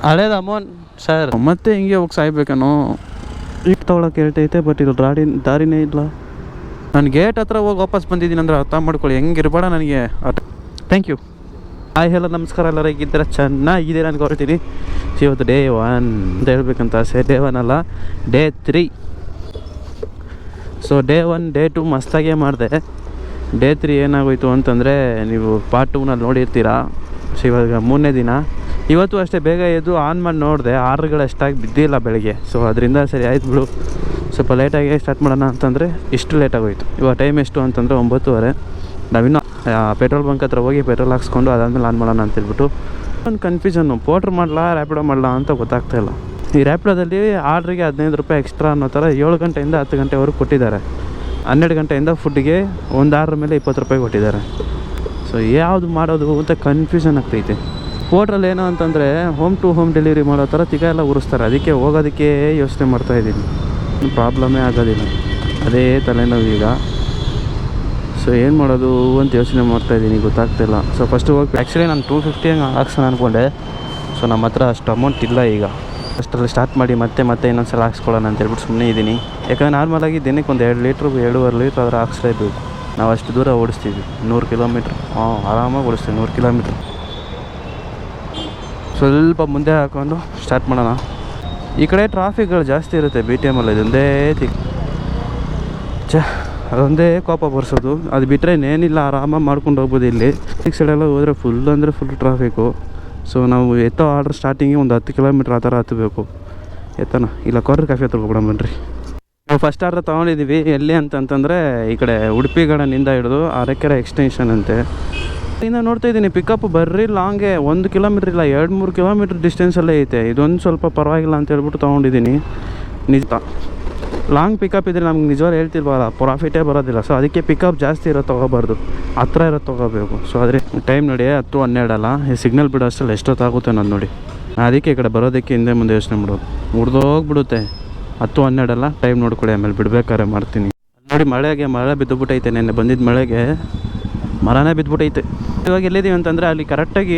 ಹಳೇದು amount sir ಮತ್ತೆ ಹಿಂಗೆ ಹೋಗಿ ಸಾಯ್ಬೇಕೇನೋ. ಈಗ ತೊಗೊಳಕ್ಕೆ ಹೇಳ್ತೈತೆ ಬಟ್ ಇಲ್ಲಿ ದಾರಿನೇ ಇಲ್ಲ. ನಾನು ಗೇಟ್ ಹತ್ರ ಹೋಗಿ ವಾಪಸ್ ಬಂದಿದ್ದೀನಿ ಅಂದರೆ ಅರ್ಥ ಮಾಡ್ಕೊಳ್ಳಿ, ಹೆಂಗಿರ್ಬೇಡ ನನಗೆ. Thank you. ಹಲೋ ನಮಸ್ಕಾರ, ಎಲ್ಲರೂ ಹೇಗಿದ್ದೀರಾ? ಚೆನ್ನಾಗಿದ್ದೀರಾ ಅನ್ಕೊಳ್ತೀನಿ. ಇವತ್ತು ಡೇ 1 ಅಂತ ಹೇಳ್ಬೇಕಂತ ಆಸೆ. ಡೇ 1 ಅಲ್ಲ, ಡೇ 3. ಸೊ ಡೇ 1 ಡೇ 2 ಮಸ್ತಾಗೇ ಮಾಡಿದೆ. ಡೇ 3 ಏನಾಗೋಯ್ತು ಅಂತಂದರೆ, ನೀವು ಪಾರ್ಟ್ 2ನಲ್ಲಿ ನೋಡಿರ್ತೀರಾ. ಸೊ ಇವಾಗ 3ನೇ ದಿನ. ಇವತ್ತು ಅಷ್ಟೇ ಬೇಗ ಎದ್ದು ಆನ್ ಮಾಡಿ ನೋಡಿದೆ, 6ಗಳು ಅಷ್ಟಾಗಿ ಬಿದ್ದಿಲ್ಲ ಬೆಳಗ್ಗೆ. ಸೊ ಅದರಿಂದ ಸರಿ ಆಯ್ತು ಬಿಡು, ಸ್ವಲ್ಪ ಲೇಟಾಗಿ ಸ್ಟಾರ್ಟ್ ಮಾಡೋಣ ಅಂತಂದರೆ ಇಷ್ಟು ಲೇಟಾಗೋಯ್ತು. ಇವಾಗ ಟೈಮ್ ಎಷ್ಟು ಅಂತಂದರೆ 9:30. ನಾವಿನ್ನೂ ಪೆಟ್ರೋಲ್ ಬಂಕ್ ಹತ್ರ ಹೋಗಿ ಪೆಟ್ರೋಲ್ ಹಾಕ್ಸ್ಕೊಂಡು ಅದಾದಮೇಲೆ ಆನ್ ಮಾಡೋಣ ಅಂತೇಳ್ಬಿಟ್ಟು ಒಂದು ಕನ್ಫ್ಯೂಷನ್ನು. ಪೋಟ್ರ್ ಮಾಡಲಾ ರ್ಯಾಪಿಡೋ ಮಾಡಲಾ ಅಂತ ಗೊತ್ತಾಗ್ತಾಯಿಲ್ಲ. ಈ ರ್ಯಾಪಿಡೋದಲ್ಲಿ ಆರ್ಡ್ರಿಗೆ 15 ರೂಪಾಯಿ ಎಕ್ಸ್ಟ್ರಾ ಅನ್ನೋ ಥರ 7 ಗಂಟೆಯಿಂದ 10 ಗಂಟೆವರೆಗೂ ಕೊಟ್ಟಿದ್ದಾರೆ. 12 ಗಂಟೆಯಿಂದ ಫುಡ್ಡಿಗೆ ಒಂದು ಆರ್ಡ್ರ್ ಮೇಲೆ 20 ರೂಪಾಯಿ ಕೊಟ್ಟಿದ್ದಾರೆ. ಸೊ ಯಾವುದು ಮಾಡೋದು ಅಂತ ಕನ್ಫ್ಯೂಷನ್ ಆಗ್ತೈತೆ. ಪೋಟ್ರಲ್ಲಿ ಏನು ಅಂತಂದರೆ ಹೋಮ್ ಟು ಹೋಮ್ ಡೆಲಿವರಿ ಮಾಡೋ ಥರ ತಿಗ ಎಲ್ಲ ಉರಿಸ್ತಾರೆ. ಅದಕ್ಕೆ ಹೋಗೋದಕ್ಕೆ ಯೋಚನೆ ಮಾಡ್ತಾಯಿದ್ದೀನಿ. ಪ್ರಾಬ್ಲಮ್ಮೇ ಆಗೋದಿಲ್ಲ, ಅದೇ ತಲೆನೋವು ಈಗ. ಸೊ ಏನು ಮಾಡೋದು ಅಂತ ಯೋಚನೆ ಮಾಡ್ತಾಯಿದ್ದೀನಿ, ಗೊತ್ತಾಗ್ತಿಲ್ಲ. ಸೊ ಫಸ್ಟು ಹೋಗಿ ಆ್ಯಕ್ಚುಲಿ ನಾನು 250 ಹಂಗೆ ಹಾಕ್ಸೋಣ ಅಂದ್ಕೊಂಡೆ. ಸೊ ನಮ್ಮ ಹತ್ರ ಅಷ್ಟು ಅಮೌಂಟ್ ಇಲ್ಲ ಈಗ. ಅಷ್ಟರಲ್ಲಿ ಸ್ಟಾರ್ಟ್ ಮಾಡಿ ಮತ್ತೆ ಇನ್ನೊಂದು ಸಲ ಹಾಕ್ಸ್ಕೊಳ್ಳೋಣ ಅಂತೇಳ್ಬಿಟ್ಟು ಸುಮ್ಮನೆ ಇದ್ದೀನಿ. ಯಾಕಂದರೆ ನಾರ್ಮಲಾಗಿ ದಿನಕ್ಕೆ ಒಂದು 2 ಲೀಟ್ರ್ 2.5 ಲೀಟ್ರ್ ಆದ್ರೆ ಹಾಕ್ಸ್ಲೇಬೇಕು. ನಾವು ಅಷ್ಟು ದೂರ ಓಡಿಸ್ತೀವಿ, 100 ಕಿಲೋಮೀಟ್ರ್. ಆರಾಮಾಗಿ ಓಡಿಸ್ತೀವಿ 100 ಕಿಲೋಮೀಟ್ರ್. ಸ್ವಲ್ಪ ಮುಂದೆ ಹಾಕೊಂಡು ಸ್ಟಾರ್ಟ್ ಮಾಡೋಣ. ಈ ಕಡೆ ಟ್ರಾಫಿಕ್ಗಳು ಜಾಸ್ತಿ ಇರುತ್ತೆ BTM-ಅಲ್ಲಿ. ಇದೊಂದೇ ಅದೊಂದೇ ಕೋಪ ಬರ್ಸೋದು. ಅದು ಬಿಟ್ಟರೆ ಇನ್ನೇನಿಲ್ಲ, ಆರಾಮಾಗಿ ಮಾಡ್ಕೊಂಡು ಹೋಗ್ಬೋದು. ಇಲ್ಲಿ ಸೈಡೆಲ್ಲ ಹೋದರೆ ಫುಲ್ ಅಂದರೆ ಫುಲ್ ಟ್ರಾಫಿಕ್ಕು. ಸೊ ನಾವು ಎತ್ತೋ ಆರ್ಡ್ರ್ ಸ್ಟಾರ್ಟಿಂಗಿಗೆ ಒಂದು 10 ಕಿಲೋಮೀಟ್ರ್ ಆ ಥರ ಹತ್ತಬೇಕು. ಎತ್ತೋಣ, ಇಲ್ಲ ಕಾರ್ನರ್ ಕಾಫಿ ಹತ್ರ ಹೋಗ್ಬಿಡೋಣ ಬನ್ನಿರಿ. ನಾವು ಫಸ್ಟ್ ಆರ್ಡ್ರ್ ತೊಗೊಂಡಿದ್ದೀವಿ. ಎಲ್ಲಿ ಅಂತಂತಂದರೆ ಈ ಕಡೆ ಉಡುಪಿ ಗಾರ್ಡನಿಂದ ಹಿಡಿದು ಅರಕೆರೆ ಎಕ್ಸ್ಟೆನ್ಷನ್ ಅಂತೆ. ಇನ್ನು ನೋಡ್ತಾ ಇದ್ದೀನಿ ಪಿಕಪ್ ಬರ್ರಿ ಲಾಂಗೆ 1 ಕಿಲೋಮೀಟ್ರ್ ಇಲ್ಲ 2-3 ಕಿಲೋಮೀಟ್ರ್ ಡಿಸ್ಟೆನ್ಸಲ್ಲೇ ಐತೆ. ಇದೊಂದು ಸ್ವಲ್ಪ ಪರವಾಗಿಲ್ಲ ಅಂತ ಹೇಳ್ಬಿಟ್ಟು ತೊಗೊಂಡಿದ್ದೀನಿ. ನಿಜ ಲಾಂಗ್ ಪಿಕಪ್ ಇದ್ದರೆ ನಮ್ಗೆ ನಿಜವಾಗ್ಲೂ ಹೇಳ್ತಿಲ್ವಲ್ಲ, ಪ್ರಾಫಿಟೇ ಬರೋದಿಲ್ಲ. ಸೊ ಅದಕ್ಕೆ ಪಿಕಪ್ ಜಾಸ್ತಿ ಇರೋದು ತೊಗೋಬಾರ್ದು, ಹತ್ರ ಇರೋದು ತೊಗೋಬೇಕು. ಸೊ ಆದರೆ ಟೈಮ್ ನೋಡಿ 10-12 ಅಲ್ಲ, ಈ ಸಿಗ್ನಲ್ ಬಿಡೋ ಅಷ್ಟರಲ್ಲಿ ಎಷ್ಟೊತ್ತಾಗುತ್ತೆ ನಾನು ನೋಡಿ. ಅದಕ್ಕೆ ಈ ಕಡೆ ಬರೋದಕ್ಕೆ ಹಿಂದೆ ಮುಂದೆ ಯೋಚನೆ ಮಾಡೋದು. ಮುರಿದೋಗ್ಬಿಡುತ್ತೆ. 10-12 ಅಲ್ಲ, ಟೈಮ್ ನೋಡ್ಕೊಳ್ಳಿ, ಆಮೇಲೆ ಬಿಡ್ಬೇಕಾದ್ರೆ ಮಾಡ್ತೀನಿ. ನೋಡಿ ಮಳೆ ಬಿದ್ದುಬಿಟ್ಟೈತೆ. ನೆನ್ನೆ ಬಂದಿದ್ದ ಮಳೆಗೆ ಮರನೇ ಬಿದ್ದುಬಿಟ್ಟೈತೆ. ಇವಾಗ ಎಲ್ಲಿದ್ದೀವಿ ಅಂತಂದರೆ ಅಲ್ಲಿ ಕರೆಕ್ಟಾಗಿ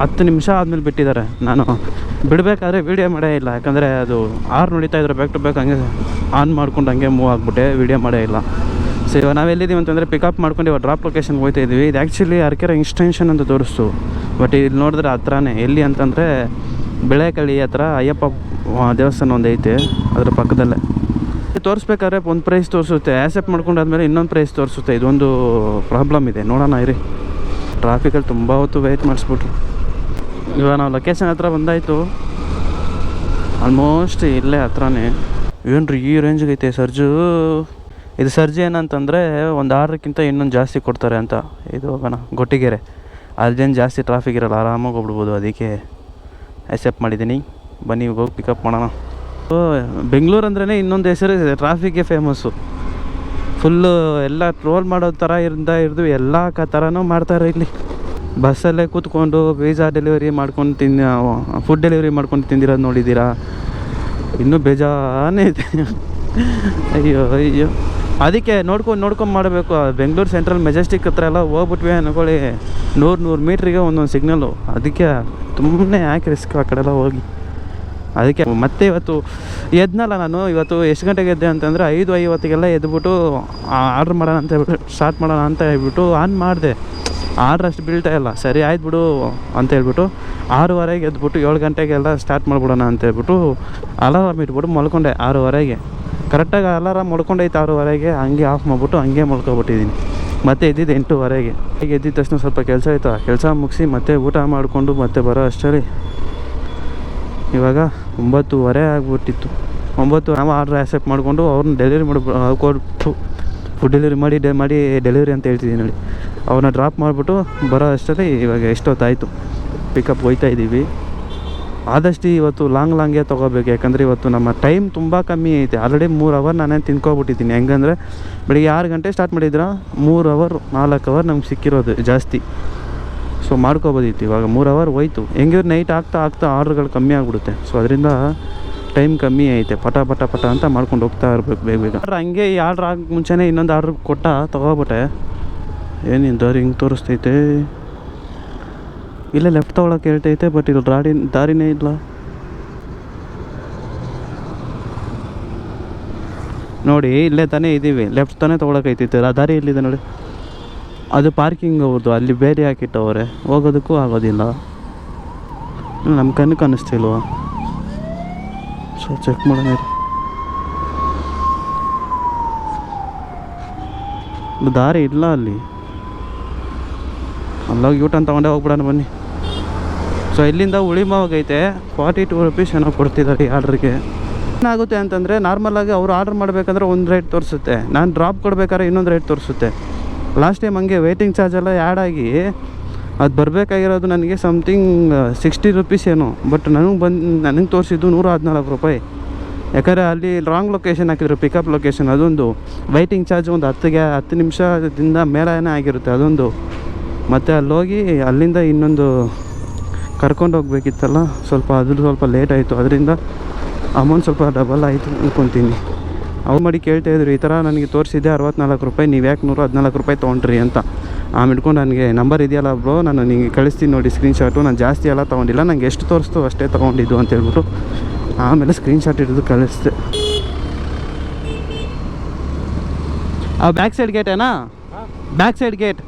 10 ನಿಮಿಷ ಆದಮೇಲೆ ಬಿಟ್ಟಿದ್ದಾರೆ. ನಾನು ಬಿಡಬೇಕಾದ್ರೆ ವೀಡಿಯೋ ಮಾಡೇ ಇಲ್ಲ, ಯಾಕಂದರೆ ಅದು ಆರು ನಡೀತಾಯಿದ್ರು ಬ್ಯಾಕ್ ಟು ಬ್ಯಾಕ್. ಹಂಗೆ ಆನ್ ಮಾಡ್ಕೊಂಡು ಹಂಗೆ ಮೂವ್ ಆಗಿಬಿಟ್ಟೆ, ವೀಡಿಯೋ ಮಾಡೇ ಇಲ್ಲ. ಸೊ ಇವಾಗ ನಾವು ಎಲ್ಲಿದ್ದೀವಿ ಅಂತಂದರೆ ಪಿಕಪ್ ಮಾಡ್ಕೊಂಡು ಇವಾಗ ಡ್ರಾಪ್ ಲೊಕೇಶನ್ಗೆ ಹೋಗ್ತಾ ಇದ್ದೀವಿ. ಇದು ಆ್ಯಕ್ಚುಲಿ ಅರಕೆರೆ ಎಕ್ಸ್ಟೆನ್ಷನ್ ಅಂತ ತೋರಿಸ್ತು, ಬಟ್ ಇಲ್ಲಿ ನೋಡಿದ್ರೆ ಹತ್ರನೇ. ಎಲ್ಲಿ ಅಂತಂದರೆ ಬೆಳೆಕಳ್ಳಿ ಹತ್ರ ಅಯ್ಯಪ್ಪ ದೇವಸ್ಥಾನ ಒಂದು ಐತೆ, ಅದ್ರ ಪಕ್ಕದಲ್ಲೇ. ತೋರಿಸ್ಬೇಕಾದ್ರೆ ಒಂದು ಪ್ರೈಸ್ ತೋರಿಸುತ್ತೆ, ಆ್ಯಸೆಪ್ಟ್ ಮಾಡ್ಕೊಂಡಾದ್ಮೇಲೆ ಇನ್ನೊಂದು ಪ್ರೈಸ್ ತೋರಿಸುತ್ತೆ. ಇದೊಂದು ಪ್ರಾಬ್ಲಮ್ ಇದೆ. ನೋಡೋಣ ಇರಿ. ಟ್ರಾಫಿಕಲ್ಲಿ ತುಂಬ ಹೊತ್ತು ವೆಯ್ಟ್ ಮಾಡಿಸ್ಬಿಟ್ರು. ಇವಾಗ ನಾವು ಲೊಕೇಶನ್ ಹತ್ರ ಬಂದಾಯಿತು. ಆಲ್ಮೋಸ್ಟ್ ಇಲ್ಲೇ ಹತ್ರನೇ. ಏನ್ರಿ ಈ ರೇಂಜಿಗೆ ಐತೆ ಸರ್ಜು. ಇದು ಸರ್ಜು ಏನಂತಂದರೆ ಒಂದು ಆರ್ಡ್ರಕ್ಕಿಂತ ಇನ್ನೊಂದು ಜಾಸ್ತಿ ಕೊಡ್ತಾರೆ ಅಂತ. ಇದು ಹೋಗೋಣ ಗೊಟ್ಟಿಗೆರೆ, ಅದೇನು ಜಾಸ್ತಿ ಟ್ರಾಫಿಕ್ ಇರೋಲ್ಲ, ಆರಾಮಾಗಿ ಹೋಗ್ಬಿಡ್ಬೋದು. ಅದಕ್ಕೆ ಆ್ಯಸೆಪ್ಟ್ ಮಾಡಿದ್ದೀನಿ. ಬನ್ನಿ ಹೋಗಿ ಪಿಕಪ್ ಮಾಡೋಣ. ಬೆಂಗಳೂರು ಅಂದ್ರೇ ಇನ್ನೊಂದು ಹೆಸರು ಟ್ರಾಫಿಕ್ಗೆ ಫೇಮಸ್ಸು. ಫುಲ್ಲು ಎಲ್ಲ ಟ್ರೋಲ್ ಮಾಡೋ ಥರ ಹಿಡಿದು ಎಲ್ಲ ಥರನೂ ಮಾಡ್ತಾರೆ ಇಲ್ಲಿ. ಬಸ್ಸಲ್ಲೇ ಕೂತ್ಕೊಂಡು ಪಿಜ್ಜಾ ಡೆಲಿವರಿ ಮಾಡ್ಕೊಂಡು ಫುಡ್ ಡೆಲಿವರಿ ಮಾಡ್ಕೊಂಡು ತಿಂದಿರೋದು ನೋಡಿದ್ದೀರಾ? ಇನ್ನೂ ಬೇಜಾನೇ ಇದೆ. ಅಯ್ಯೋ ಅದಕ್ಕೆ ನೋಡ್ಕೊಂಡು ಮಾಡಬೇಕು. ಬೆಂಗಳೂರು ಸೆಂಟ್ರಲ್ ಮೆಜೆಸ್ಟಿಕ್ ಹತ್ರ ಎಲ್ಲ ಹೋಗ್ಬಿಟ್ವಿ ಅಂದ್ಕೊಳ್ಳಿ, 100 ಮೀಟ್ರಿಗೆ ಒಂದೊಂದು ಸಿಗ್ನಲ್ಲು. ಅದಕ್ಕೆ ತುಂಬನೇ ಯಾಕೆ ರಿಸ್ಕ್ ಆ ಕಡೆ ಎಲ್ಲ ಹೋಗಿ. ಅದಕ್ಕೆ ಮತ್ತೆ ಇವತ್ತು ಎದ್ನಲ್ಲ ನಾನು. ಇವತ್ತು ಎಷ್ಟು ಗಂಟೆಗೆ ಎದ್ದೆ ಅಂತಂದರೆ 5:50 ಎದ್ಬಿಟ್ಟು ಆರ್ಡ್ರ್ ಮಾಡೋಣ ಅಂತ ಹೇಳ್ಬಿಟ್ಟು ಸ್ಟಾರ್ಟ್ ಮಾಡೋಣ ಅಂತ ಹೇಳ್ಬಿಟ್ಟು ಆನ್ ಮಾಡಿದೆ. ಆರ್ಡ್ರ್ ಅಷ್ಟು ಬೀಳ್ತಾ ಇಲ್ಲ. ಸರಿ ಆಯ್ತು ಬಿಡು ಅಂತ ಹೇಳ್ಬಿಟ್ಟು 6:15 ಎದ್ಬಿಟ್ಟು 7 ಗಂಟೆಗೆಲ್ಲ ಸ್ಟಾರ್ಟ್ ಮಾಡಿಬಿಡೋಣ ಅಂತ ಹೇಳ್ಬಿಟ್ಟು ಅಲಾರಾಮ್ ಇಟ್ಬಿಟ್ಟು ಮಲ್ಕೊಂಡೆ 6:15. ಕರೆಕ್ಟಾಗಿ ಅಲಾರಾಮ್ ಮಲ್ಕೊಂಡೈತೆ 6:15. ಹಂಗೆ ಆಫ್ ಮಾಡಿಬಿಟ್ಟು ಹಂಗೆ ಮಲ್ಕೊಬಿಟ್ಟಿದ್ದೀನಿ. ಮತ್ತೆ ಎದ್ದಿದ್ದು 8:15. ಈಗ ಎದ್ದಿದ ತಕ್ಷಣ ಸ್ವಲ್ಪ ಕೆಲಸ ಆಯಿತು. ಕೆಲಸ ಮುಗಿಸಿ ಮತ್ತೆ ಊಟ ಮಾಡಿಕೊಂಡು ಮತ್ತೆ ಬರೋ ಅಷ್ಟರಲ್ಲಿ ಇವಾಗ 9:30 ಆಗಿಬಿಟ್ಟಿತ್ತು. 9 ನಾವು ಆರ್ಡ್ರ್ ಆ್ಯಸೆಪ್ಟ್ ಮಾಡಿಕೊಂಡು ಅವ್ರನ್ನ ಡೆಲಿವರಿ ಕೊಟ್ಟು ಫುಡ್ ಡೆಲಿವರಿ ಮಾಡಿ ಡೆಲಿವರಿ ಅಂತ ಹೇಳ್ತಿದ್ದೀನಿ ನೋಡಿ. ಅವ್ರನ್ನ ಡ್ರಾಪ್ ಮಾಡಿಬಿಟ್ಟು ಬರೋ ಅಷ್ಟರಲ್ಲಿ ಇವಾಗ ಎಷ್ಟೊತ್ತಾಯಿತು. ಪಿಕಪ್ ಹೋಗ್ತಾ ಇದ್ದೀವಿ. ಆದಷ್ಟು ಇವತ್ತು ಲಾಂಗೇ ತೊಗೋಬೇಕು, ಯಾಕಂದರೆ ಇವತ್ತು ನಮ್ಮ ಟೈಮ್ ತುಂಬ ಕಮ್ಮಿ ಐತೆ. ಆಲ್ರೆಡಿ 3 ಅವರ್ ನಾನೇ ತಿನ್ಕೊಬಿಟ್ಟಿದ್ದೀನಿ. ಹೆಂಗಂದರೆ ಬೆಳಿಗ್ಗೆ 6 ಗಂಟೆ ಸ್ಟಾರ್ಟ್ ಮಾಡಿದ್ರೆ 3 ಅವರ್ 4 ಅವರ್ ನಮ್ಗೆ ಸಿಕ್ಕಿರೋದು ಜಾಸ್ತಿ. ಸೊ ಮಾಡ್ಕೊಬೋದಿತ್ತು. ಇವಾಗ 3 ಅವರ್ ಹೋಯ್ತು. ಹೆಂಗಿದ್ರೆ ನೈಟ್ ಆಗ್ತಾ ಆರ್ಡ್ರ್ಗಳು ಕಮ್ಮಿ ಆಗಿಬಿಡುತ್ತೆ. ಸೊ ಅದರಿಂದ ಟೈಮ್ ಕಮ್ಮಿ ಐತೆ. ಪಟ ಅಂತ ಮಾಡ್ಕೊಂಡು ಹೋಗ್ತಾ ಇರಬೇಕು ಬೇಗ. ಹಂಗೆ ಈ ಆರ್ಡ್ರ್ ಆಗ ಮುಂಚೆನೇ ಇನ್ನೊಂದು ಆರ್ಡ್ರ್ ತೊಗೊಬಿಟ್ಟೆ. ಏನಿಂದ ಹಿಂಗೆ ತೋರಿಸ್ತೈತೆ. ಇಲ್ಲೇ ಲೆಫ್ಟ್ ತೊಗೊಳಕ್ಕೆ ಹೇಳ್ತೈತೆ, ಬಟ್ ಇಲ್ಲಿ ದಾರಿನೇ ಇಲ್ಲ. ನೋಡಿ ಇಲ್ಲೇ ತಾನೇ ಇದ್ದೀವಿ, ಲೆಫ್ಟ್ ತಾನೇ ತೊಗೊಳಕೈತೈತೆ. ಆ ದಾರಿ ಎಲ್ಲಿದೆ ನೋಡಿ, ಅದು ಪಾರ್ಕಿಂಗ್ ಅವ್ರದ್ದು, ಅಲ್ಲಿ ಬೇರೆ ಹಾಕಿಟ್ಟವ್ರೆ, ಹೋಗೋದಕ್ಕೂ ಆಗೋದಿಲ್ಲ. ನಮ್ಮ ಕಣ್ಣಕ್ಕೆ ಅನ್ನಿಸ್ತಿಲ್ವ? ಸೊ ಚೆಕ್ ಮಾಡೋಣ. ದಾರಿ ಇಲ್ಲ ಅಲ್ಲಿ, ಅಲ್ಲೋಗಿ ಯೂಟರ್ನ್ ತೊಗೊಂಡೇ ಹೋಗ್ಬಿಡೋಣ ಬನ್ನಿ. ಸೊ ಇಲ್ಲಿಂದ ಉಳಿಮಾವಾಗೈತೆ 42 ರೂಪೀಸ್ ಏನೋ ಕೊಡ್ತಿದ್ದಾರೆ ಈ ಆರ್ಡ್ರಿಗೆ. ಏನಾಗುತ್ತೆ ಅಂತಂದರೆ ನಾರ್ಮಲಾಗಿ ಅವರು ಆರ್ಡ್ರ್ ಮಾಡಬೇಕಂದ್ರೆ ಒಂದು ರೇಟ್ ತೋರಿಸುತ್ತೆ, ನಾನು ಡ್ರಾಪ್ ಕೊಡ್ಬೇಕಾದ್ರೆ ಇನ್ನೊಂದು ರೇಟ್ ತೋರಿಸುತ್ತೆ. ಲಾಸ್ಟ್ ಟೈಮ್ ಹಂಗೆ ವೆಯ್ಟಿಂಗ್ ಚಾರ್ಜ್ ಎಲ್ಲ ಆ್ಯಡ್ ಆಗಿ ಅದು ಬರಬೇಕಾಗಿರೋದು ನನಗೆ ಸಮಥಿಂಗ್ 60 ರೂಪೀಸ್ ಏನೋ, ಬಟ್ ನನಗೆ ತೋರಿಸಿದ್ದು 114 ರೂಪಾಯಿ. ಯಾಕಂದರೆ ಅಲ್ಲಿ ರಾಂಗ್ ಲೊಕೇಶನ್ ಹಾಕಿದ್ರು, ಪಿಕಪ್ ಲೊಕೇಶನ್. ಅದೊಂದು ವೆಯ್ಟಿಂಗ್ ಚಾರ್ಜ್ ಒಂದು 10 ನಿಮಿಷದಿಂದ ಮೇಲೇನೇ ಆಗಿರುತ್ತೆ ಅದೊಂದು. ಮತ್ತು ಅಲ್ಲೋಗಿ ಅಲ್ಲಿಂದ ಇನ್ನೊಂದು ಕರ್ಕೊಂಡು ಹೋಗ್ಬೇಕಿತ್ತಲ್ಲ, ಸ್ವಲ್ಪ ಲೇಟ್ ಆಯಿತು, ಅದರಿಂದ ಅಮೌಂಟ್ ಸ್ವಲ್ಪ ಡಬಲ್ ಆಯಿತು ಅಂದ್ಕೊತೀನಿ. ಅವ್ರು ಮಾಡಿ ಕೇಳ್ತಾಯಿದ್ರು, ಈ ಥರ ನನಗೆ ತೋರಿಸಿದ್ದೆ 64 ರೂಪಾಯಿ, ನೀವು ಯಾಕೆ 114 ರೂಪಾಯಿ ತೊಗೊಂಡ್ರಿ ಅಂತ. ಆಮೇಲೆ ಹಿಡ್ಕೊಂಡು ನನಗೆ ನಂಬರ್ ಇದೆಯಲ್ಲ ಬ್ರೋ, ನಾನು ನಿಮಗೆ ಕಳಿಸ್ತೀನಿ ನೋಡಿ ಸ್ಕ್ರೀನ್ಶಾಟು, ನಾನು ಜಾಸ್ತಿ ಎಲ್ಲ ತೊಗೊಂಡಿಲ್ಲ, ನಂಗೆ ಎಷ್ಟು ತೋರಿಸ್ತು ಅಷ್ಟೇ ತೊಗೊಂಡಿದ್ದು ಅಂತ ಹೇಳ್ಬಿಟ್ಟು ಆಮೇಲೆ ಸ್ಕ್ರೀನ್ಶಾಟ್ ಹಿಡಿದು ಕಳಿಸ್ದೆ. ಆ ಬ್ಯಾಕ್ ಸೈಡ್ ಗೇಟೇನಾ? ಬ್ಯಾಕ್ ಸೈಡ್ ಗೇಟ್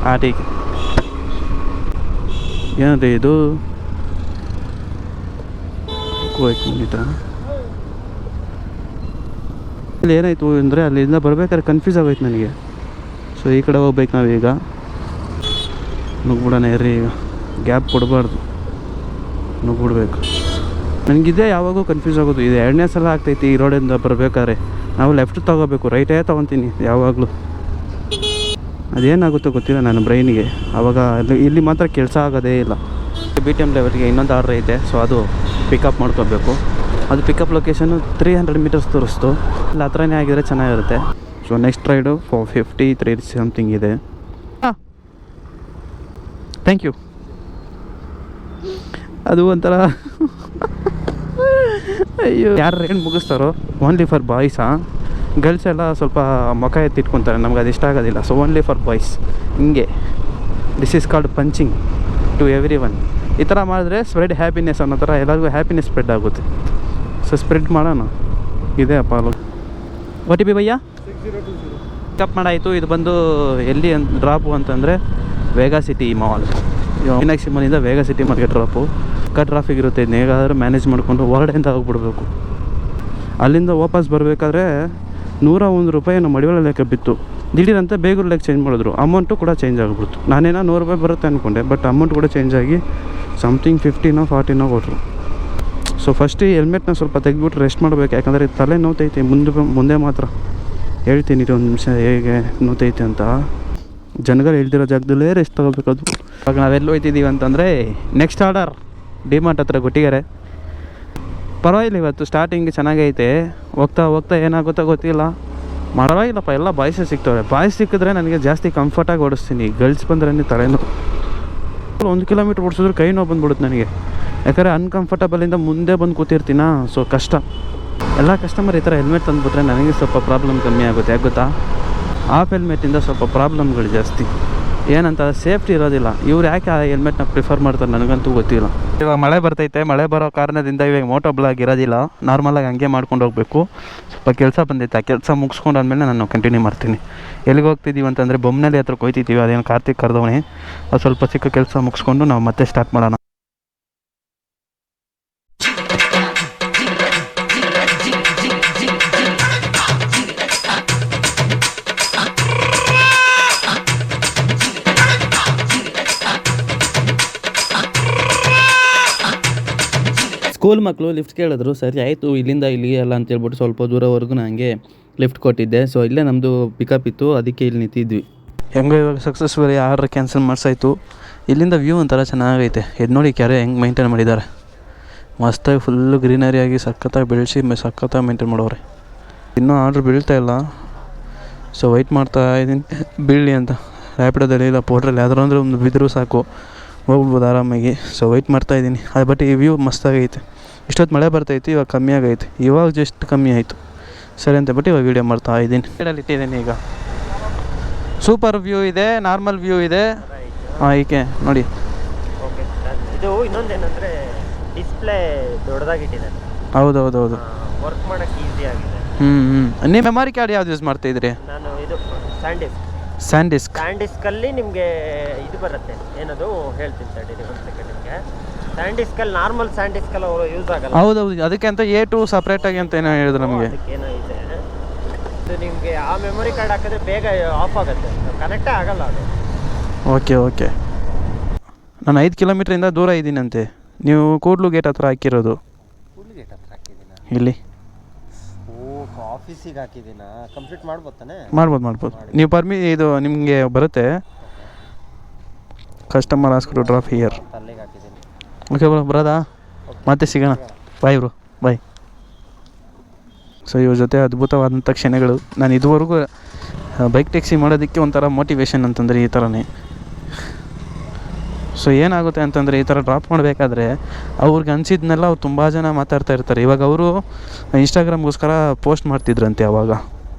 ಹಾಂ ಟೀಕ್. ಏನಂದ್ರೆ ಇದು ಇಲ್ಲಿ ಏನಾಯಿತು ಅಂದರೆ ಅಲ್ಲಿಂದ ಬರ್ಬೇಕಾದ್ರೆ ಕನ್ಫ್ಯೂಸ್ ಆಗೋಯ್ತು ನನಗೆ. ಸೊ ಈ ಕಡೆ ಹೋಗ್ಬೇಕು ನಾವೀಗ, ನುಗ್ಬಿಡೋಣ ಇರ್ರಿ, ಈಗ ಗ್ಯಾಪ್ ಕೊಡಬಾರ್ದು, ನುಗ್ಬಿಡ್ಬೇಕು. ನನಗಿದೆ ಯಾವಾಗೂ ಕನ್ಫ್ಯೂಸ್ ಆಗೋದು, ಇದು 2ನೇ ಸಲ ಆಗ್ತೈತಿ ಈ ರೋಡಿಂದ ಬರಬೇಕಾದ್ರೆ. ನಾವು ಲೆಫ್ಟ್ ತೊಗೋಬೇಕು, ರೈಟೇ ತೊಗೊತೀನಿ ಯಾವಾಗಲೂ. ಅದೇನಾಗುತ್ತೋ ಗೊತ್ತಿಲ್ಲ ನನ್ನ ಬ್ರೈನಿಗೆ. ಆವಾಗ ಇಲ್ಲಿ ಮಾತ್ರ ಕೆಲಸ ಆಗೋದೇ ಇಲ್ಲ. BTM ಲೆವೆಲ್ಗೆ ಇನ್ನೊಂದು ಆರ್ಡ್ರ್ ಐತೆ, ಸೊ ಅದು ಪಿಕಪ್ ಮಾಡ್ಕೋಬೇಕು. ಅದು ಪಿಕಪ್ ಲೊಕೇಶನ್ನು 300 ಮೀಟರ್ಸ್ ತೋರಿಸ್ತು, ಇಲ್ಲ ಹತ್ರನೇ ಆಗಿದ್ರೆ ಚೆನ್ನಾಗಿರುತ್ತೆ. ಸೊ ನೆಕ್ಸ್ಟ್ ರೈಡು 453 ಸಮಥಿಂಗ್ ಇದೆ. ಹಾಂ ಥ್ಯಾಂಕ್ ಯು. ಅದು ಒಂಥರ ಅಯ್ಯೋ, ಯಾರು ರೈಡ್ ಮುಗಿಸ್ತಾರೋ ಓನ್ಲಿ ಫಾರ್ ಬಾಯ್ಸಾ? ಗರ್ಲ್ಸ್ ಎಲ್ಲ ಸ್ವಲ್ಪ ಮುಖ ಎತ್ತಿಟ್ಕೊತಾರೆ, ನಮ್ಗೆ ಅದು ಇಷ್ಟ ಆಗೋದಿಲ್ಲ. So only for boys. ಹಿಂಗೆ this is called punching to everyone. ಈ ಥರ ಮಾಡಿದ್ರೆ ಸ್ಪ್ರೆಡ್ ಹ್ಯಾಪಿನೆಸ್ ಅನ್ನೋ ಥರ ಎಲ್ಲರಿಗೂ ಹ್ಯಾಪಿನೆಸ್ ಸ್ಪ್ರೆಡ್ ಆಗುತ್ತೆ. ಸೊ ಸ್ಪ್ರೆಡ್ ಮಾಡೋಣ. ಇದೆ ಅಪ್ಪ OTP ಭಯ್ಯ 6020 ಪಿಕಪ್ ಮಾಡಾಯಿತು. ಇದು ಬಂದು ಎಲ್ಲಿ ಡ್ರಾಪು ಅಂತಂದರೆ ವೇಗಾ ಸಿಟಿ ಮಾಲ್. ಮೀನಾಕ್ಷಿ ಮಾಲಿಂದ ವೇಗಾ ಸಿಟಿ ಮಾರ್ಗೆ ಡ್ರಾಪು. ಟ್ರಾಫಿಕ್ ಇರುತ್ತೆ, ಹೇಗಾದರೂ ಮ್ಯಾನೇಜ್ ಮಾಡಿಕೊಂಡು ಹೊರಡೆಯಿಂದ ಹೋಗ್ಬಿಡ್ಬೇಕು. ಅಲ್ಲಿಂದ ವಾಪಸ್ ಬರಬೇಕಾದ್ರೆ 101 ರೂಪಾಯಿ ನಮ್ಮ ಮಡಿವಾಳ ಲೆಕ್ಕ ಬಿತ್ತು. ದಿಢೀರಂತೆ ಬೇಗೂರು ಲೆಕ್ಕ ಚೇಂಜ್ ಮಾಡಿದ್ರು, ಅಮೌಂಟು ಕೂಡ ಚೇಂಜ್ ಆಗಿಬಿಡ್ತು. ನಾನೇನೋ 100 ರೂಪಾಯಿ ಬರುತ್ತೆ ಅಂದ್ಕೊಂಡೆ, ಬಟ್ ಅಮೌಂಟ್ ಕೂಡ ಚೇಂಜ್ ಆಗಿ ಸಮಥಿಂಗ್ 15 or 14 ಕೊಟ್ಟರು. ಸೊ ಫಸ್ಟ್ ಈ ಹೆಲ್ಮೆಟ್ನ ಸ್ವಲ್ಪ ತೆಗೆದ್ಬಿಟ್ಟು ರೆಸ್ಟ್ ಮಾಡಬೇಕು, ಯಾಕಂದರೆ ತಲೆ ನೋತೈತೆ. ಮುಂದೆ ಮಾತ್ರ ಹೇಳ್ತೀನಿ ಒಂದು ನಿಮಿಷ ಹೇಗೆ ನೋತೈತೆ ಅಂತ. ಜನಗಳು ಹೇಳ್ತಿರೋ ಜಾಗದಲ್ಲೇ ರೆಸ್ಟ್ ತೊಗೋಬೇಕದು. ಇವಾಗ ನಾವೆಲ್ಲಿ ಹೋಯ್ತಿದ್ದೀವಿ ಅಂತಂದರೆ ನೆಕ್ಸ್ಟ್ ಆರ್ಡರ್ ಡಿಮಾರ್ಟ್ ಹತ್ರ ಗೊಟ್ಟಿಗೆರೆ. ಪರವಾಗಿಲ್ಲ, ಇವತ್ತು ಸ್ಟಾರ್ಟಿಂಗ್ ಚೆನ್ನಾಗೈತೆ. ಹೋಗ್ತಾ ಏನಾಗುತ್ತೋ ಗೊತ್ತಿಲ್ಲ. ಪರವಾಗಿಲ್ಲಪ್ಪ, ಎಲ್ಲ ಬಾಯ್ಸೇ ಸಿಗ್ತವೆ. ಬಾಯ್ಸ್ ಸಿಕ್ಕಿದ್ರೆ ನನಗೆ ಜಾಸ್ತಿ ಕಂಫರ್ಟಾಗಿ ಓಡಿಸ್ತೀನಿ. ಗರ್ಲ್ಸ್ ಬಂದ್ರೆ ತಲೆನೋವು. 1 ಕಿಲೋಮೀಟ್ರ್ ಓಡಿಸಿದ್ರೆ ಕೈ ನೋವು ಬಂದ್ಬಿಡುತ್ತೆ ನನಗೆ, ಯಾಕಂದರೆ ಅನ್ಕಂಫರ್ಟಬಲಿಂದ ಮುಂದೆ ಬಂದು ಕೂತಿರ್ತೀನಾ. ಸೊ ಕಷ್ಟ. ಎಲ್ಲ ಕಸ್ಟಮರ್ ಈ ಥರ ಹೆಲ್ಮೆಟ್ ತಂದುಬಿಟ್ರೆ ನನಗೆ ಸ್ವಲ್ಪ ಪ್ರಾಬ್ಲಮ್ ಕಮ್ಮಿ ಆಗುತ್ತೆ. ಯಾಕೆ ಗೊತ್ತಾ, ಆಫ್ ಹೆಲ್ಮೆಟ್ಟಿಂದ ಸ್ವಲ್ಪ ಪ್ರಾಬ್ಲಮ್ಗಳು ಜಾಸ್ತಿ. ಏನಂತ ಸೇಫ್ಟಿ ಇರೋದಿಲ್ಲ. ಇವ್ರು ಯಾಕೆ ಆ ಹೆಲ್ಮೆಟ್ನ ಪ್ರಿಫರ್ ಮಾಡ್ತಾರೆ ನನಗಂತೂ ಗೊತ್ತಿಲ್ಲ. ಇವಾಗ ಮಳೆ ಬರ್ತೈತೆ, ಮಳೆ ಬರೋ ಕಾರಣದಿಂದ ಇವಾಗ ಮೋಟೋ ಬ್ಲಾಗ್ ಇರೋದಿಲ್ಲ. ನಾರ್ಮಲಾಗಿ ಹಂಗೆ ಮಾಡ್ಕೊಂಡು ಹೋಗಬೇಕು. ಸ್ವಲ್ಪ ಕೆಲಸ ಬಂದೈತೆ, ಆ ಕೆಲಸ ಮುಗಿಸ್ಕೊಂಡು ಆದಮೇಲೆ ನಾನು ಕಂಟಿನ್ಯೂ ಮಾಡ್ತೀನಿ. ಎಲ್ಲಿಗೆ ಹೋಗ್ತಿದ್ದೀವಿ ಅಂತಂದರೆ ಬೊಮ್ಮನಹಳ್ಳಿ ಹತ್ರ ಹೋಗ್ತಿದ್ದೀವಿ. ಅದೇನು ಕಾರ್ತಿಕ್ ಕರೆದವನೇ. ಅದು ಸ್ವಲ್ಪ ಚಿಕ್ಕ ಕೆಲಸ ಮುಗಿಸ್ಕೊಂಡು ನಾವು ಮತ್ತೆ ಸ್ಟಾರ್ಟ್ ಮಾಡೋಣ. ಸ್ಕೂಲ್ ಮಕ್ಕಳು ಲಿಫ್ಟ್ ಕೇಳಿದ್ರು, ಸರಿ ಆಯಿತು ಇಲ್ಲಿಂದ ಇಲ್ಲಿಗೆ ಅಲ್ಲ ಅಂತೇಳ್ಬಿಟ್ಟು ಸ್ವಲ್ಪ ದೂರವರೆಗೂ ನನಗೆ ಲಿಫ್ಟ್ ಕೊಟ್ಟಿದ್ದೆ. ಸೊ ಇಲ್ಲೇ ನಮ್ಮದು ಪಿಕಪ್ ಇತ್ತು, ಅದಕ್ಕೆ ಇಲ್ಲಿ ನಿಂತಿದ್ವಿ. ಹೆಂಗೋ ಇವಾಗ ಸಕ್ಸಸ್ಫುಲಿ ಆರ್ಡ್ರ್ ಕ್ಯಾನ್ಸಲ್ ಮಾಡಿಸಾಯ್ತು. ಇಲ್ಲಿಂದ ವ್ಯೂ ಒಂಥರ ಚೆನ್ನಾಗೈತೆ. ಇದು ನೋಡಿ ಕೆರೆ ಹೆಂಗೆ ಮೈಂಟೈನ್ ಮಾಡಿದ್ದಾರೆ, ಮಸ್ತಾಗಿ ಫುಲ್ಲು ಗ್ರೀನರಿಯಾಗಿ ಸಖತ್ತಾಗಿ ಬೆಳೆಸಿ ಸಖತ್ತಾಗಿ ಮೈಂಟೈನ್ ಮಾಡೋರೆ. ಇನ್ನೂ ಆರ್ಡ್ರ್ ಬೀಳ್ತಾ ಇಲ್ಲ. ಸೊ ವೆಯ್ಟ್ ಮಾಡ್ತಾ ಇದ್ದೀನಿ ಬೀಳಲಿ ಅಂತ. ರ್ಯಾಪಿಡೋದಲ್ಲಿ ಇಲ್ಲ ಪೋಟ್ರಲ್ಲಿ ಯಾವ್ದಾರು ಅಂದರೆ ಒಂದು ಬಿದ್ದರೂ ಸಾಕು, ಹೋಗ್ಬೋದು ಆರಾಮಾಗಿ. ಸೊ ವೆಯ್ಟ್ ಮಾಡ್ತಾಯಿದ್ದೀನಿ. ಅದು ಬಟ್ ಈ ವ್ಯೂ ಮಸ್ತಾಗೈತೆ. ಇಷ್ಟೊತ್ತು ಮಳೆ ಬರ್ತೈತಿ, ಇವಾಗ ಕಮ್ಮಿ ಆಗೈತೆ. ಇವಾಗ ಜಸ್ಟ್ ಕಮ್ಮಿ ಆಯಿತು. ಸರಿ ಅಂತ ಬಟ್ ಇವಾಗ ವೀಡಿಯೋ ಮಾಡ್ತಾ ಇದ್ದೀನಿ. ಸೈಡಲ್ಲಿ ಇಟ್ಟಿದ್ದೀನಿ. ಈಗ ಸೂಪರ್ ವ್ಯೂ ಇದೆ, ನಾರ್ಮಲ್ ವ್ಯೂ ಇದೆ, ಹಾಂ ಈಕೆ ನೋಡಿ. ಓಕೆ, ಇದು ಇನ್ನೊಂದೇನೆಂದರೆ ಡಿಸ್ಪ್ಲೇ ದೊಡ್ಡದಾಗಿಟ್ಟಿದ್ದಾರೆ. ಹೌದೌದೌದು, ವರ್ಕ್ ಮಾಡೋಕ್ಕೆ ಈಸಿ ಆಗಿದೆ. ನೀವು ಮೆಮೊರಿ ಕಾರ್ಡ್ ಯಾವ್ದು ಯೂಸ್ ಮಾಡ್ತಾಯಿದ್ರಿ? ನಾನು ಇದು ಸ್ಯಾಂಡಿಸ್ಕ್. ಸ್ಯಾಂಡಿಸ್ಕಲ್ಲಿ ನಿಮಗೆ ಇದು ಬರುತ್ತೆ, ಏನದು ಹೇಳ್ತೀನಿ ತಡೀರಿ ಒಂದು ಸೆಕೆಂಡ್. ನಿಮಗೆ ಸ್ಯಾಂಡಿಸ್ಕಲ್ಲಿ ನಾರ್ಮಲ್ ಸ್ಯಾಂಡಿಸ್ಕಲ್ಲಿ ಯೂಸ್ ಆಗಲ್ಲ. ಹೌದೌದು, ಅದಕ್ಕೆ ಅಂತ A2 ಸಪ್ರೇಟಾಗಿ ಅಂತ ಏನೋ ಹೇಳಿದ್ರು ನಮಗೆ. ಅದಕ್ಕೇನೋ ಇದೆ. ಇದು ನಿಮಗೆ ಆ ಮೆಮೊರಿ ಕಾರ್ಡ್ ಹಾಕಿದ್ರೆ ಬೇಗ ಆಫ್ ಆಗುತ್ತೆ, ಕನೆಕ್ಟೇ ಆಗಲ್ಲ ಅದು. ಓಕೆ. ನಾನು 5 ಕಿಲೋಮೀಟ್ರಿಂದ ದೂರ ಇದ್ದೀನಂತೆ. ನೀವು ಕೂಡ್ಲು ಗೇಟ್ ಹತ್ರ ಹಾಕಿರೋದು? ಕೂಡ್ಲು ಗೇಟ್ ಹತ್ರ ಹಾಕಿದ್ದೀನಾ? ಇಲ್ಲಿ ಆಫೀಸಿಗೆ ಹಾಕಿದ್ದೀನಾ? ಕಂಪ್ಲೀಟ್ ಮಾಡ್ಬೋದು ತಾನೆ? ಮಾಡ್ಬೋದು. ನೀವು ಇದು ನಿಮಗೆ ಬರುತ್ತೆ, customer ask to drop here. ಅಲ್ಲಿಗೆ ಹಾಕಿದ್ದೀನಿ. ಓಕೆ ಬರೋದಾ? ಮತ್ತೆ ಸಿಗೋಣ. ಬಾಯ್ ಬ್ರೋ, ಬಾಯ್. ಸೊ ಇವ್ರ ಜೊತೆ ಅದ್ಭುತವಾದಂಥ ಕ್ಷಣಗಳು. ನಾನು ಇದುವರೆಗೂ ಬೈಕ್ ಟ್ಯಾಕ್ಸಿ ಮಾಡೋದಕ್ಕೆ ಒಂಥರ ಮೋಟಿವೇಶನ್ ಅಂತಂದರೆ ಈ ಥರನೇ. ಸೊ ಏನಾಗುತ್ತೆ ಅಂತಂದರೆ ಈ ಥರ ಡ್ರಾಪ್ ಮಾಡಬೇಕಾದ್ರೆ ಅವ್ರಿಗೆ ಅನಿಸಿದ್ನೆಲ್ಲ ಅವ್ರು ತುಂಬ ಜನ ಮಾತಾಡ್ತಾ ಇರ್ತಾರೆ. ಇವಾಗ ಅವರು ಇನ್ಸ್ಟಾಗ್ರಾಮ್ಗೋಸ್ಕರ ಪೋಸ್ಟ್ ಮಾಡ್ತಿದ್ರಂತೆ ಅವಾಗ.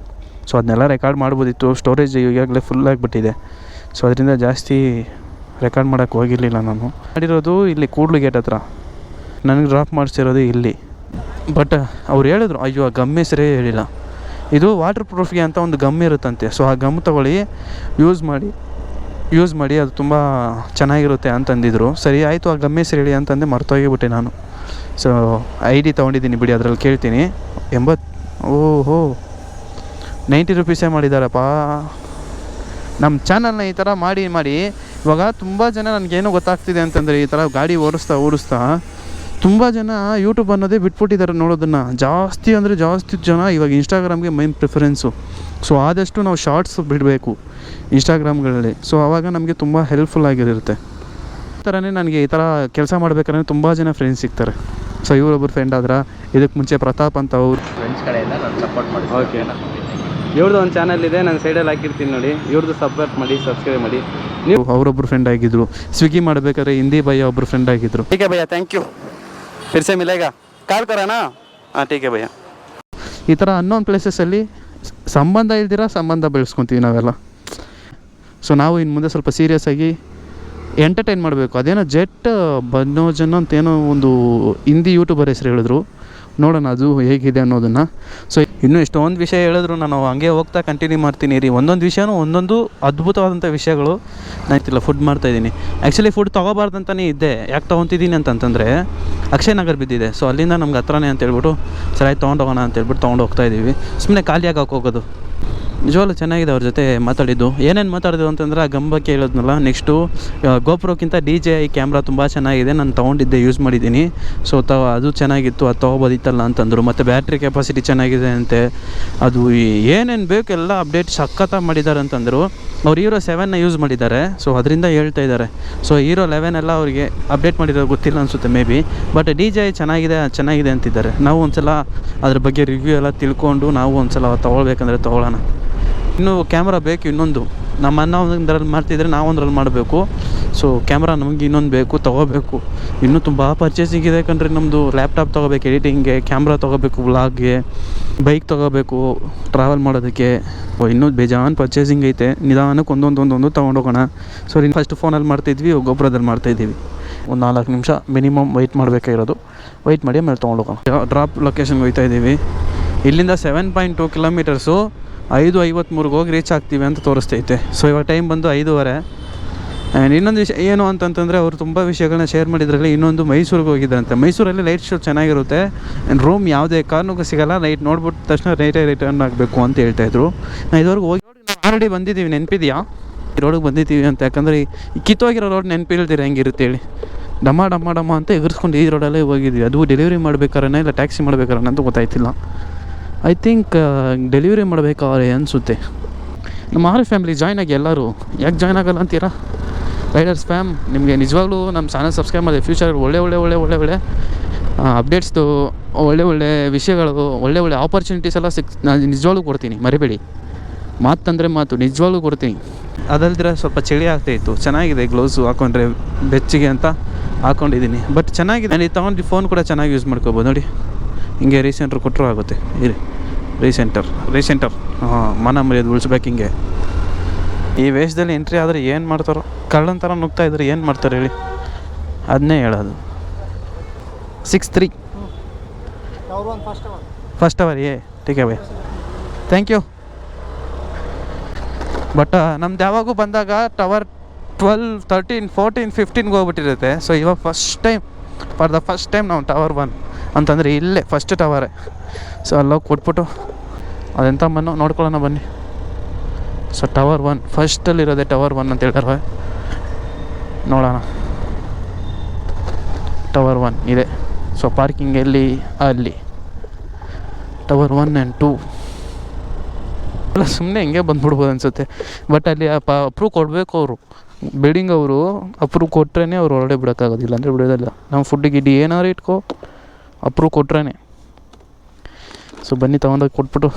ಸೊ ಅದನ್ನೆಲ್ಲ ರೆಕಾರ್ಡ್ ಮಾಡ್ಬೋದಿತ್ತು. ಸ್ಟೋರೇಜ್ ಈಗಾಗಲೇ ಫುಲ್ ಆಗಿಬಿಟ್ಟಿದೆ. ಸೊ ಅದರಿಂದ ಜಾಸ್ತಿ ರೆಕಾರ್ಡ್ ಮಾಡೋಕ್ಕೆ ಹೋಗಿರಲಿಲ್ಲ. ನಾನು ಮಾಡಿರೋದು ಇಲ್ಲಿ ಕೂಡ್ಲು ಗೇಟ್ ಹತ್ರ, ನನಗೆ ಡ್ರಾಪ್ ಮಾಡಿಸಿರೋದು ಇಲ್ಲಿ. ಬಟ್ ಅವ್ರು ಹೇಳಿದ್ರು, ಅಯ್ಯೋ ಆ ಗಮ್ ಹೆಸರೇ ಹೇಳಿಲ್ಲ. ಇದು ವಾಟರ್ ಪ್ರೂಫ್ಗೆ ಅಂತ ಒಂದು ಗಮ್ ಇರುತ್ತಂತೆ. ಸೊ ಆ ಗಮ್ ತೊಗೊಳ್ಳಿ, ಯೂಸ್ ಮಾಡಿ ಅದು ತುಂಬ ಚೆನ್ನಾಗಿರುತ್ತೆ ಅಂತಂದಿದ್ರು. ಸರಿ ಆಯಿತು, ಆ ಗಮ್ ಹೆಸರು ಹೇಳಿ ಅಂತಂದೆ, ಮರ್ತೋಗಿಬಿಟ್ಟೆ ನಾನು. ಸೊ ID ತೊಗೊಂಡಿದ್ದೀನಿ ಬಿಡಿ, ಅದರಲ್ಲಿ ಕೇಳ್ತೀನಿ. 90 ರೂಪೀಸೇ ಮಾಡಿದ್ದಾರಪ್ಪ. ನಮ್ಮ ಚಾನಲ್ನ ಈ ಥರ ಮಾಡಿ ಇವಾಗ ತುಂಬ ಜನ ನನಗೇನೋ ಗೊತ್ತಾಗ್ತಿದೆ ಅಂತಂದರೆ, ಈ ಥರ ಗಾಡಿ ಓಡಿಸ್ತಾ ತುಂಬ ಜನ ಯೂಟ್ಯೂಬ್ ಅನ್ನೋದೇ ಬಿಟ್ಬಿಟ್ಟಿದ್ದಾರೆ ನೋಡೋದನ್ನು. ಜಾಸ್ತಿ ಜನ ಇವಾಗ ಇನ್ಸ್ಟಾಗ್ರಾಮ್ಗೆ ಮೈನ್ ಪ್ರಿಫರೆನ್ಸು. ಸೊ ಆದಷ್ಟು ನಾವು ಶಾರ್ಟ್ಸ್ ಬಿಡಬೇಕು ಇನ್ಸ್ಟಾಗ್ರಾಮ್ಗಳಲ್ಲಿ. ಸೊ ಆವಾಗ ನಮಗೆ ತುಂಬ ಹೆಲ್ಪ್ಫುಲ್ ಆಗಿರುತ್ತೆ. ಈ ಥರನೇ ನನಗೆ ಈ ಥರ ಕೆಲಸ ಮಾಡಬೇಕಾದ್ರೆ ತುಂಬ ಜನ ಫ್ರೆಂಡ್ಸ್ ಸಿಗ್ತಾರೆ. ಸೊ ಇವರೊಬ್ಬರು ಫ್ರೆಂಡ್ ಆದ್ರೆ, ಇದಕ್ಕೆ ಮುಂಚೆ ಪ್ರತಾಪ್ ಅಂತ ಅವ್ರು ಫ್ರೆಂಡ್ಸ್ ಕಡೆಯಿಂದ ನಾನು ಸಪೋರ್ಟ್ ಮಾಡಿ. ಓಕೆ, ಇವ್ರದ್ದು ಒಂದು ಚಾನಲ್ ಇದೆ, ನಾನು ಸೈಡಲ್ಲಿ ಹಾಕಿರ್ತೀನಿ ನೋಡಿ. ಇವ್ರದ್ದು ಸಪೋರ್ಟ್ ಮಾಡಿ, ಸಬ್ಸ್ಕ್ರೈಬ್ ಮಾಡಿ. ನೀವು ಅವರೊಬ್ಬರು ಫ್ರೆಂಡ್ ಆಗಿದ್ರು. ಸ್ವಿಗ್ಗಿ ಮಾಡಬೇಕಾದ್ರೆ ಹಿಂದಿ ಭಯ್ಯ ಒಬ್ಬರು ಫ್ರೆಂಡ್ ಆಗಿದ್ರು. ठीक है भैया, ಥ್ಯಾಂಕ್ ಯು. फिर से मिलेगा, ಕಾಲ್ ಕರೋನಾ? ಹಾಂ ठीक है भैया. ಈ ಥರ ಅನ್ನೋನ್ ಪ್ಲೇಸಸಲ್ಲಿ ಸಂಬಂಧ ಸಂಬಂಧ ಬೆಳೆಸ್ಕೊತೀವಿ ನಾವೆಲ್ಲ. ಸೊ ನಾವು ಇನ್ನು ಮುಂದೆ ಸ್ವಲ್ಪ ಸೀರಿಯಸ್ ಆಗಿ ಎಂಟರ್ಟೈನ್ ಮಾಡಬೇಕು. ಅದೇನೋ ಜೆಟ್ ಬನ್ನೋಜನ್ ಅಂತೇನೋ ಒಂದು ಹಿಂದಿ ಯೂಟ್ಯೂಬರ್ ಹೆಸರು ಹೇಳಿದ್ರು, ನೋಡೋಣ ಅದು ಹೇಗಿದೆ ಅನ್ನೋದನ್ನು. ಸೊ ಇನ್ನೂ ಎಷ್ಟೊಂದು ವಿಷಯ ಹೇಳಿದ್ರು, ನಾನು ಹಂಗೆ ಹೋಗ್ತಾ ಕಂಟಿನ್ಯೂ ಮಾಡ್ತೀನಿ ರೀ. ಒಂದೊಂದು ವಿಷಯನೂ ಒಂದೊಂದು ಅದ್ಭುತವಾದಂಥ ವಿಷಯಗಳು. ನಾನಿಲ್ಲ ಫುಡ್ ಮಾಡ್ತಾಯಿದ್ದೀನಿ. ಆ್ಯಕ್ಚುಲಿ ಫುಡ್ ತೊಗೋಬಾರ್ದಂತಲೇ ಇದ್ದೆ. ಯಾಕೆ ತೊಗೊತಿದ್ದೀನಿ ಅಂತಂತಂದರೆ ಅಕ್ಷಯ್ ನಗರ್ ಬಿದ್ದಿದೆ. ಸೊ ಅಲ್ಲಿಂದ ನಮ್ಗೆ ಹತ್ರನೇ ಅಂತೇಳ್ಬಿಟ್ಟು ಸರಿ ಆಯ್ತು ತೊಗೊಂಡೋಗೋಣ ಅಂತೇಳ್ಬಿಟ್ಟು ತೊಗೊಂಡು ಹೋಗ್ತಾಯಿದ್ದೀವಿ. ಸುಮ್ಮನೆ ಖಾಲಿಯಾಗಿ ಹೋಗೋದು. ನಿಜವಾಗ್ಲೂ ಚೆನ್ನಾಗಿದೆ ಅವ್ರ ಜೊತೆ ಮಾತಾಡಿದ್ದು. ಏನೇನು ಮಾತಾಡಿದ್ದು ಅಂತಂದರೆ ಆ ಗಂಬಕ್ಕೆ ಹೇಳೋದ್ನಲ್ಲ. ನೆಕ್ಸ್ಟು ಗೋಪ್ರೋಕ್ಕಿಂತ DJI ಕ್ಯಾಮ್ರಾ ತುಂಬ ಚೆನ್ನಾಗಿದೆ, ನಾನು ತೊಗೊಂಡಿದ್ದೆ, ಯೂಸ್ ಮಾಡಿದ್ದೀನಿ. ಸೊ ಅದು ಚೆನ್ನಾಗಿತ್ತು, ಅದು ತೊಗೋಬೋದಿತ್ತಲ್ಲ ಅಂತಂದರು. ಮತ್ತು ಬ್ಯಾಟ್ರಿ ಕೆಪಾಸಿಟಿ ಚೆನ್ನಾಗಿದೆ ಅಂತೆ. ಅದು ಏನೇನು ಬೇಕು ಎಲ್ಲ ಅಪ್ಡೇಟ್ ಸಖತ್ತಾಗಿ ಮಾಡಿದ್ದಾರೆ ಅಂತಂದರು. ಅವ್ರು Hero 7ನ ಯೂಸ್ ಮಾಡಿದ್ದಾರೆ. ಸೊ ಅದರಿಂದ ಹೇಳ್ತಾ ಇದ್ದಾರೆ. ಸೊ Hero 11 ಎಲ್ಲ ಅವರಿಗೆ ಅಪ್ಡೇಟ್ ಮಾಡಿರೋದು ಗೊತ್ತಿಲ್ಲ ಅನಿಸುತ್ತೆ ಮೇ ಬಿ. ಬಟ್ DJI ಚೆನ್ನಾಗಿದೆ ಅಂತಿದ್ದಾರೆ. ನಾವು ಒಂದು ಸಲ ಅದ್ರ ಬಗ್ಗೆ ರಿವ್ಯೂ ಎಲ್ಲ ತಿಳ್ಕೊಂಡು ನಾವು ಒಂದು ಸಲ ತೊಗೊಳ್ಬೇಕಂದ್ರೆ ತೊಗೊಳ್ಳೋಣ. ಇನ್ನೂ ಕ್ಯಾಮ್ರಾ ಬೇಕು ಇನ್ನೊಂದು. ನಮ್ಮ ಅಣ್ಣ ಒಂದ್ರಲ್ಲಿ ಮಾಡ್ತಿದ್ರೆ ನಾವು ಒಂದ್ರಲ್ಲಿ ಮಾಡಬೇಕು. ಸೊ ಕ್ಯಾಮ್ರಾ ನಮಗೆ ಇನ್ನೊಂದು ಬೇಕು, ತೊಗೋಬೇಕು. ಇನ್ನೂ ತುಂಬ ಪರ್ಚೇಸಿಂಗ್ ಇದೆ ಕಣ್ರಿ ನಮ್ಮದು. ಲ್ಯಾಪ್ಟಾಪ್ ತೊಗೋಬೇಕು ಎಡಿಟಿಂಗ್ಗೆ, ಕ್ಯಾಮ್ರಾ ತೊಗೋಬೇಕು ವ್ಲಾಗ್ಗೆ, ಬೈಕ್ ತೊಗೋಬೇಕು ಟ್ರಾವೆಲ್ ಮಾಡೋದಕ್ಕೆ. ಇನ್ನೂ ಬೇಜಾನ್ ಪರ್ಚೇಸಿಂಗ್ ಐತೆ. ನಿಧಾನಕ್ಕೆ ಒಂದೊಂದು ತೊಗೊಂಡೋಗೋಣ. ಸೊ ಇನ್ನು ಫಸ್ಟ್ ಫೋನಲ್ಲಿ ಮಾಡ್ತಿದ್ವಿ, ಗೊಬ್ಬರದಲ್ಲಿ ಮಾಡ್ತಾಯಿದ್ದೀವಿ. ಒಂದು 4 ನಿಮಿಷ ಮಿನಿಮಮ್ ವೆಯ್ಟ್ ಮಾಡಬೇಕಾಗಿರೋದು. ವೆಯ್ಟ್ ಮಾಡಿ ಆಮೇಲೆ ತೊಗೊಂಡೋಗೋಣ. ಡ್ರಾಪ್ ಲೊಕೇಶನ್ಗೆ ಹೋಗ್ತಾ ಇದ್ದೀವಿ. ಇಲ್ಲಿಂದ 7.2 ಕಿಲೋಮೀಟರ್ಸು 5:53 ಹೋಗಿ ರೀಚ್ ಆಗ್ತೀವಿ ಅಂತ ತೋರಿಸ್ತೈತೆ. ಸೊ ಇವಾಗ ಟೈಮ್ ಬಂದು 5:15. ಆ್ಯಂಡ್ ಇನ್ನೊಂದು ವಿಷಯ ಏನು ಅಂತಂತಂದರೆ ಅವರು ತುಂಬ ವಿಷಯಗಳನ್ನ ಶೇರ್ ಮಾಡಿದ್ರಲ್ಲಿ ಇನ್ನೊಂದು ಮೈಸೂರಿಗೆ ಹೋಗಿದ್ದಂತೆ. ಮೈಸೂರಲ್ಲಿ ಲೈಟ್ ಶೋ ಚೆನ್ನಾಗಿರುತ್ತೆ. ಆ್ಯಂಡ್ ರೂಮ್ ಯಾವುದೇ ಕಾರಣಕ್ಕೂ ಸಿಗೋಲ್ಲ. ನೈಟ್ ನೋಡ್ಬಿಟ್ಟು ತಕ್ಷಣ ನೈಟೇ ರಿಟರ್ನ್ ಆಗಬೇಕು ಅಂತ ಹೇಳ್ತಾಯಿದ್ರು. ನಾನು ಇದುವರೆಗೂ ಹೋಗಿ ಆಲ್ರೆಡಿ ಬಂದಿದ್ದೀವಿ, ನೆನಪಿದೆಯಾ? ಈ ರೋಡಿಗೆ ಬಂದಿದ್ದೀವಿ ಅಂತ. ಯಾಕಂದರೆ ಈ ಕಿತ್ತೋಗಿರೋ ರೋಡ್ ನೆನಪಿಲ್ದಿರ ಹೆಂಗಿರುತ್ತೆ ಹೇಳಿ. ಡಮ್ಮ ಅಂತ ಎಗರ್ಸ್ಕೊಂಡು ಈ ರೋಡಲ್ಲೇ ಹೋಗಿದ್ವಿ. ಅದು ಡೆಲಿವರಿ ಮಾಡ್ಬೇಕಾರನ ಇಲ್ಲ ಟ್ಯಾಕ್ಸಿ ಮಾಡ್ಬೇಕಾರನ ಅಂತ ಗೊತ್ತಾಯ್ತಿಲ್ಲ. ಐ ಥಿಂಕ್ ಡೆಲಿವರಿ ಮಾಡಬೇಕಾದ್ರೆ ಅನಿಸುತ್ತೆ. ನಮ್ಮ ಫ್ಯಾಮಿಲಿ ಜಾಯ್ನ್ ಆಗಿ ಎಲ್ಲರೂ. ಯಾಕೆ ಜಾಯ್ನ್ ಆಗಲ್ಲ ಅಂತೀರಾ? ರೈಡರ್ಸ್ ಫ್ಯಾಮ್ ನಿಮಗೆ ನಿಜವಾಗ್ಲೂ ನಮ್ಮ ಚಾನಲ್ ಸಬ್ಸ್ಕ್ರೈಬ್ ಮಾಡಿ. ಫ್ಯೂಚರ್ ಒಳ್ಳೆ ಅಪ್ಡೇಟ್ಸ್ದು, ಒಳ್ಳೆ ವಿಷಯಗಳು, ಒಳ್ಳೆ ಆಪರ್ಚುನಿಟೀಸ್ ಎಲ್ಲ ನಾನು ನಿಜವಾಗ್ಲೂ ಕೊಡ್ತೀನಿ, ಮರಿಬೇಡಿ. ಮಾತಂದರೆ ಮಾತು ನಿಜವಾಗ್ಲೂ ಕೊಡ್ತೀನಿ. ಅದಲ್ದಿರ ಸ್ವಲ್ಪ ಚಳಿ ಆಗ್ತಾಯಿತ್ತು. ಚೆನ್ನಾಗಿದೆ ಗ್ಲೌಸು ಹಾಕೊಂಡ್ರೆ ಬೆಚ್ಚಿಗೆ ಅಂತ ಹಾಕ್ಕೊಂಡಿದ್ದೀನಿ. ಬಟ್ ಚೆನ್ನಾಗಿದೆ. ನಾನು ತೊಗೊಂಡು ಫೋನ್ ಕೂಡ ಚೆನ್ನಾಗಿ ಯೂಸ್ ಮಾಡ್ಕೋಬೋದು ನೋಡಿ. ಹಿಂಗೆ ರೀಸೆಂಟ್ರ್ ಕೊಟ್ಟರು ಆಗುತ್ತೆ. ರೀಸೆಂಟರ್ ಮನ ಮರ್ಯಾದೆ ಉಳಿಸ್ಬೇಕು. ಹಿಂಗೆ ಈ ವೇಷದಲ್ಲಿ ಎಂಟ್ರಿ ಆದರೆ ಏನು ಮಾಡ್ತಾರೋ, ಕಳ್ಳನ ಥರ ನುಗ್ತಾ ಇದ್ರೆ ಏನು ಮಾಡ್ತಾರೆ ಹೇಳಿ, ಅದನ್ನೇ ಹೇಳೋದು. 6-3 first hour take away. Thank you. But ನಮ್ದು ಯಾವಾಗೂ ಬಂದಾಗ ಟವರ್ 12, 13, 14, 15ಗೆ ಹೋಗ್ಬಿಟ್ಟಿರುತ್ತೆ. ಸೊ ಇವಾಗ ಫಾರ್ ದ ಫಸ್ಟ್ ಟೈಮ್ ನಾವು ಟವರ್ 1 ಅಂತಂದರೆ ಇಲ್ಲೇ ಫಸ್ಟ್ ಟವರೇ. ಸೊ ಅಲ್ಲೋಗಿ ಕೊಟ್ಬಿಟ್ಟು ಅದೆಂಥ ಮಣ್ಣು ನೋಡ್ಕೊಳ್ಳೋಣ ಬನ್ನಿ. ಸೊ ಟವರ್ 1 ಫಸ್ಟಲ್ಲಿರೋದೆ ಟವರ್ 1 ಅಂತ ಹೇಳ್ತಾರೆ. ನೋಡೋಣ. ಟವರ್ 1 ಇದೆ. ಸೊ ಪಾರ್ಕಿಂಗ್ ಎಲ್ಲಿ? ಅಲ್ಲಿ ಟವರ್ 1 ಆ್ಯಂಡ್ 2 ಅಲ್ಲ, ಸುಮ್ಮನೆ ಹಿಂಗೆ ಬಂದ್ಬಿಡ್ಬೋದು ಅನಿಸುತ್ತೆ. ಬಟ್ ಅಲ್ಲಿ ಅಪ್ರೂವ್ ಕೊಡಬೇಕು ಅವರು, ಬಿಲ್ಡಿಂಗ್ ಅವರು ಅಪ್ರೂವ್ ಕೊಟ್ರೇ ಅವ್ರು ಹೊರಗಡೆ ಬಿಡೋಕ್ಕಾಗೋದಿಲ್ಲ, ಅಂದರೆ ಬಿಡೋದಿಲ್ಲ. ನಾವು ಫುಡ್ ಗಿಡ್ಡಿ ಏನಾರು ಇಟ್ಕೋ, ಅಪ್ರೂವ್ ಕೊಟ್ರೇ. ಸೊ ಬನ್ನಿ ತೊಗೊಂಡೋಗಿ ಕೊಟ್ಬಿಟ್ಟು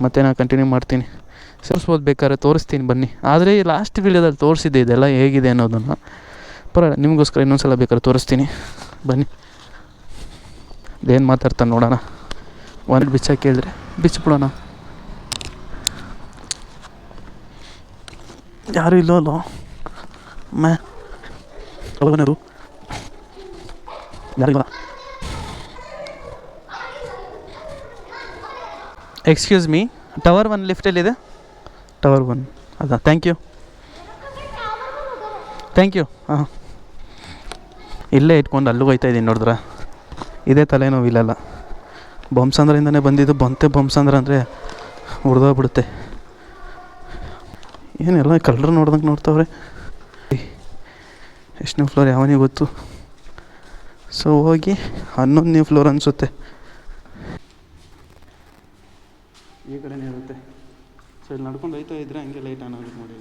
ಮತ್ತೆ ನಾನು ಕಂಟಿನ್ಯೂ ಮಾಡ್ತೀನಿ. ತೋರಿಸ್ಬೋದು, ಬೇಕಾದ್ರೆ ತೋರಿಸ್ತೀನಿ ಬನ್ನಿ. ಆದರೆ ಲಾಸ್ಟ್ ವೀಡಿಯೋದಲ್ಲಿ ತೋರಿಸಿದ್ದೆ ಇದೆಲ್ಲ ಹೇಗಿದೆ ಅನ್ನೋದನ್ನು. ಪರವಾಗಿಲ್ಲ, ನಿಮಗೋಸ್ಕರ ಇನ್ನೊಂದು ಸಲ ಬೇಕಾದ್ರೆ ತೋರಿಸ್ತೀನಿ ಬನ್ನಿ. ಏನು ಮಾತಾಡ್ತಾನೆ ನೋಡೋಣ. ಒಂದು ಬಿಚ್ಚಾಕಿ ಕೇಳಿದ್ರೆ ಬಿಚ್ಚಿಬಿಡೋಣ. ಯಾರು ಇಲ್ಲೋ ಮೇ ಯಾರಿಲ್ಲ. ಎಕ್ಸ್ಕ್ಯೂಸ್ ಮೀ, ಟವರ್ 1 ಲಿಫ್ಟಲ್ಲಿದೆ. ಟವರ್ 1 ಅದಾ? Thank you. ಹಾಂ, ಇಲ್ಲೇ ಇಟ್ಕೊಂಡು ಅಲ್ಲಿಗೆ ಹೋಗ್ತಾ ಇದ್ದೀನಿ. ನೋಡಿದ್ರೆ ಇದೇ ತಲೆನೋವು. ಇಲ್ಲೆಲ್ಲ ಬೊಮ್ಸಂದ್ರಿಂದನೇ ಬಂದಿದ್ದು. ಬೊಮ್ಸಂದ್ರ ಅಂದರೆ ಹುರಿದೋಗ್ಬಿಡುತ್ತೆ. ಏನೆಲ್ಲ ಕಳ್ಳರು ನೋಡ್ದಂಗೆ ನೋಡ್ತಾವ್ರೆ. ಎಷ್ಟನೇ ಫ್ಲೋರ್ ಯಾವನಿಗೆ ಗೊತ್ತು. ಸೊ ಹೋಗಿ 11ನೇ ಫ್ಲೋರ್ ಅನಿಸುತ್ತೆ. ಈ ಕಡೆನೇ ಇರುತ್ತೆ. ಸೊ ಇಲ್ಲಿ ನಡ್ಕೊಂಡು ಹೋಯ್ತಾ ಇದ್ರೆ ಹಂಗೆ ಲೈಟ್ ಆನ್ ಆಗುತ್ತೆ ನೋಡಿ.